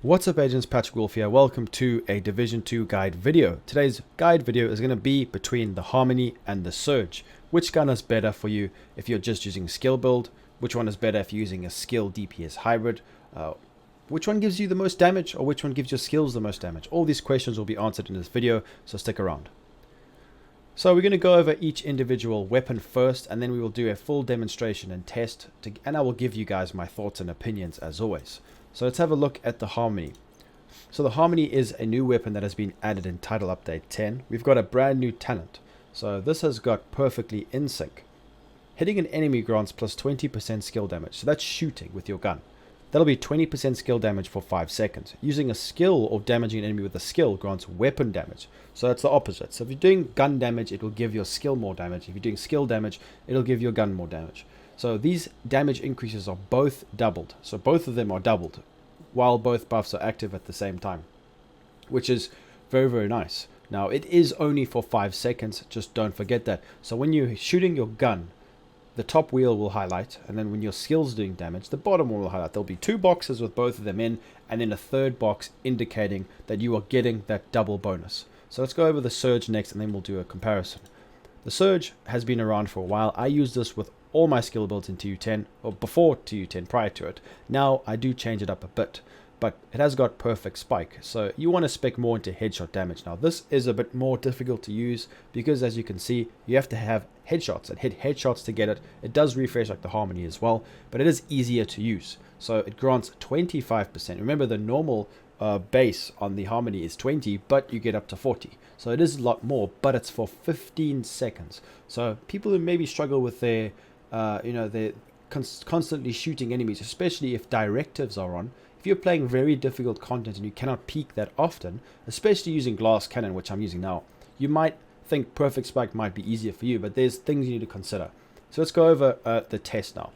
What's up agents, Patrick Wolf here. Welcome to a Division 2 guide video. Today's guide video is going to be between the Harmony and the Surge. Which gun is better for you if you're just using skill build? Which one is better if you're using a skill DPS hybrid? Which one gives you the most damage, or which one gives your skills the most damage? All these questions will be answered in this video, so stick around. So we're going to go over each individual weapon first, and then we will do a full demonstration and test, and I will give you guys my thoughts and opinions as always. So let's have a look at the Harmony. So the Harmony is a new weapon that has been added in Title Update 10. We've got a brand new talent. So this has got perfectly in sync. Hitting an enemy grants plus 20% skill damage. So that's shooting with your gun. That'll be 20% skill damage for 5 seconds. Using a skill or damaging an enemy with a skill grants weapon damage. So that's the opposite. So if you're doing gun damage, it will give your skill more damage. If you're doing skill damage, it'll give your gun more damage. So these damage increases are both doubled. So both of them are doubled while both buffs are active at the same time, which is very, very nice. Now it is only for 5 seconds. Just don't forget that. So when you're shooting your gun, the top wheel will highlight, and then when your skill's doing damage, the bottom one will highlight. There'll be 2 boxes with both of them in, and then a third box indicating that you are getting that double bonus. So let's go over the Surge next, and then we'll do a comparison. The Surge has been around for a while. I use this with all my skill builds in TU10, or before TU10, prior to it. Now I do change it up a bit, but it has got perfect spike. So you want to spec more into headshot damage. Now this is a bit more difficult to use because, as you can see, you have to have headshots and hit headshots to get it. It does refresh like the Harmony as well, but it is easier to use. So it grants 25%. Remember, the normal base on the Harmony is 20, but you get up to 40. So it is a lot more, but it's for 15 seconds. So people who maybe struggle with their they're constantly shooting enemies, especially if directives are on. If you're playing very difficult content and you cannot peek that often, especially using glass cannon, which I'm using now, you might think perfect spike might be easier for you, but there's things you need to consider. So let's go over the test now.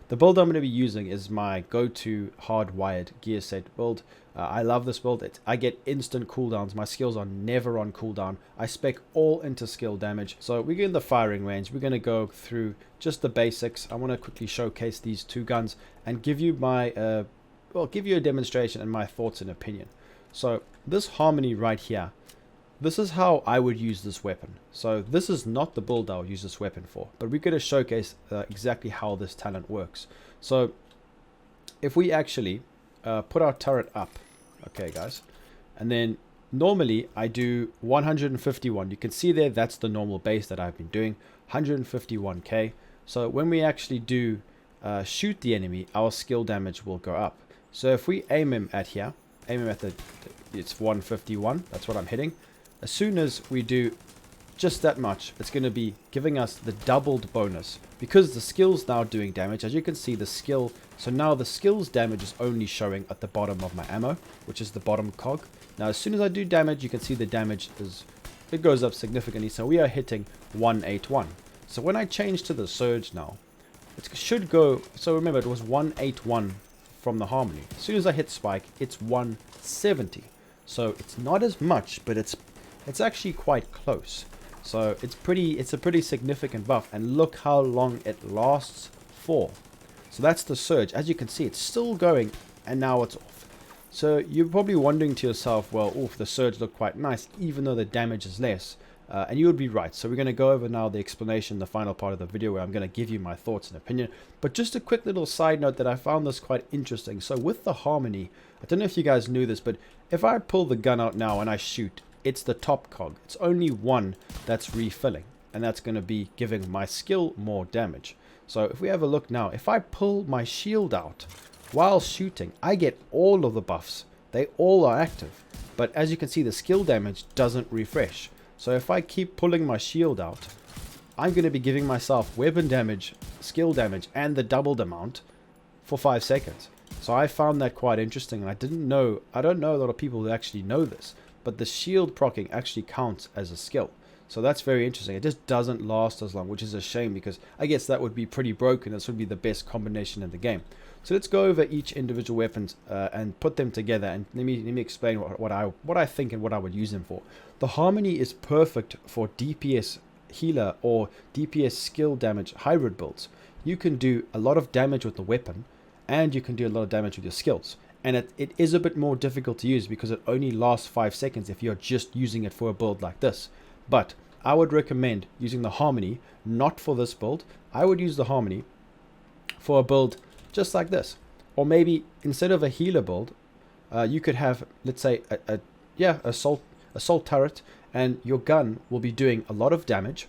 The build I'm going to be using is my go-to hardwired gear set build. I love this build. I get instant cooldowns. My skills are never on cooldown. I spec all into skill damage. So we're in the firing range. We're going to go through just the basics. I want to quickly showcase these 2 guns and give you my give you a demonstration and my thoughts and opinion. So this Harmony right here, this is how I would use this weapon. So this is not the build I would use this weapon for, but we're going to showcase exactly how this talent works. So if we actually put our turret up, okay guys, and then normally I do 151. You can see there, that's the normal base that I've been doing, 151k. So when we actually do shoot the enemy, our skill damage will go up. So if we aim him at here, aim him at it's 151, that's what I'm hitting. As soon as we do just that much, it's going to be giving us the doubled bonus, because the skill's now doing damage. As you can see, the skill, so now the skill's damage is only showing at the bottom of my ammo, which is the bottom cog. Now as soon as I do damage, you can see the damage it goes up significantly. So we are hitting 181. So when I change to the Surge now, it should go, so remember it was 181 from the Harmony. As soon as I hit spike, it's 170. So it's not as much, but it's actually quite close. So it's a pretty significant buff, and look how long it lasts for. So that's the Surge. As you can see, it's still going, and now it's off. So you're probably wondering to yourself, well, oof, the Surge looked quite nice, even though the damage is less. And you would be right. So we're going to go over now the explanation, the final part of the video, where I'm going to give you my thoughts and opinion. But just a quick little side note that I found this quite interesting. So with the Harmony, I don't know if you guys knew this, but if I pull the gun out now and I shoot, it's the top cog. It's only one that's refilling, and that's going to be giving my skill more damage. So if we have a look now, if I pull my shield out while shooting, I get all of the buffs. They all are active. But as you can see, the skill damage doesn't refresh. So if I keep pulling my shield out, I'm going to be giving myself weapon damage, skill damage, and the doubled amount for 5 seconds. So I found that quite interesting, and I don't know a lot of people who actually know this, but the shield proccing actually counts as a skill. So that's very interesting. It just doesn't last as long, which is a shame, because I guess that would be pretty broken. This would be the best combination in the game. So let's go over each individual weapons and put them together, and let me explain what I think and what I would use them for. The Harmony is perfect for DPS healer or DPS skill damage hybrid builds. You can do a lot of damage with the weapon, and you can do a lot of damage with your skills. and it is a bit more difficult to use because it only lasts 5 seconds if you're just using it for a build like this. But I would recommend using the Harmony, not for this build. I would use the Harmony for a build just like this. Or maybe instead of a healer build, you could have, let's say, a assault turret, and your gun will be doing a lot of damage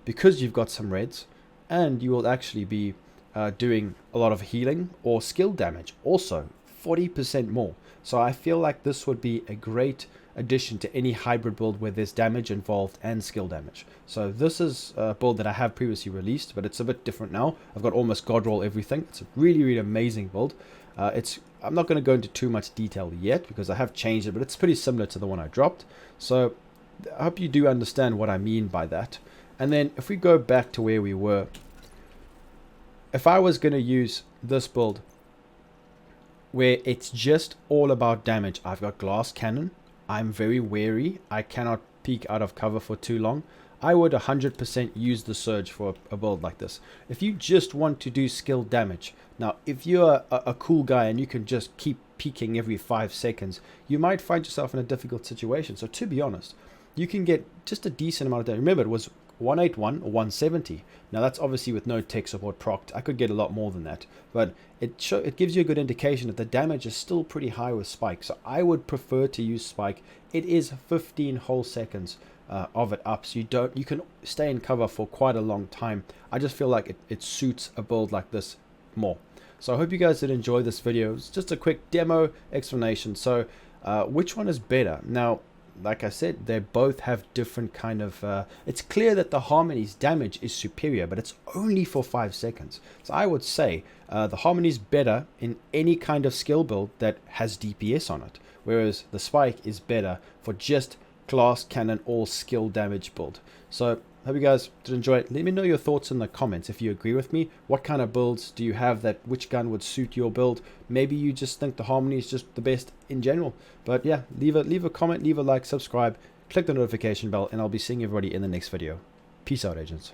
because you've got some reds, and you will actually be doing a lot of healing or skill damage also, 40% more. So I feel like this would be a great addition to any hybrid build where there's damage involved and skill damage. So this is a build that I have previously released, but it's a bit different now. I've got almost god roll everything. It's a really, really amazing build. I'm not going to go into too much detail yet because I have changed it, but it's pretty similar to the one I dropped. So I hope you do understand what I mean by that. And then if we go back to where we were, if I was going to use this build where it's just all about damage, I've got glass cannon. I'm very wary. I cannot peek out of cover for too long. I would 100% use the surge for a build like this. If you just want to do skill damage, now if you're a cool guy and you can just keep peeking every 5 seconds, you might find yourself in a difficult situation. So to be honest, you can get just a decent amount of damage. Remember, it was 181 or 170. Now that's obviously with no tech support procced. I could get a lot more than that, but it gives you a good indication that the damage is still pretty high with Spike. So I would prefer to use Spike. It is 15 whole seconds of it up, so you can stay in cover for quite a long time. I just feel like it suits a build like this more. So I hope you guys did enjoy this video. It's just a quick demo explanation. So which one is better? Now, like I said, they both have different kind of it's clear that the Harmony's damage is superior, but it's only for 5 seconds. So I would say the Harmony's better in any kind of skill build that has DPS on it, whereas the Spike is better for just glass cannon or skill damage build. So hope you guys did enjoy it. Let me know your thoughts in the comments if you agree with me. What kind of builds do you have? Which gun would suit your build? Maybe you just think the Harmony is just the best in general. But yeah, leave a comment, leave a like, subscribe, click the notification bell, and I'll be seeing everybody in the next video. Peace out, agents.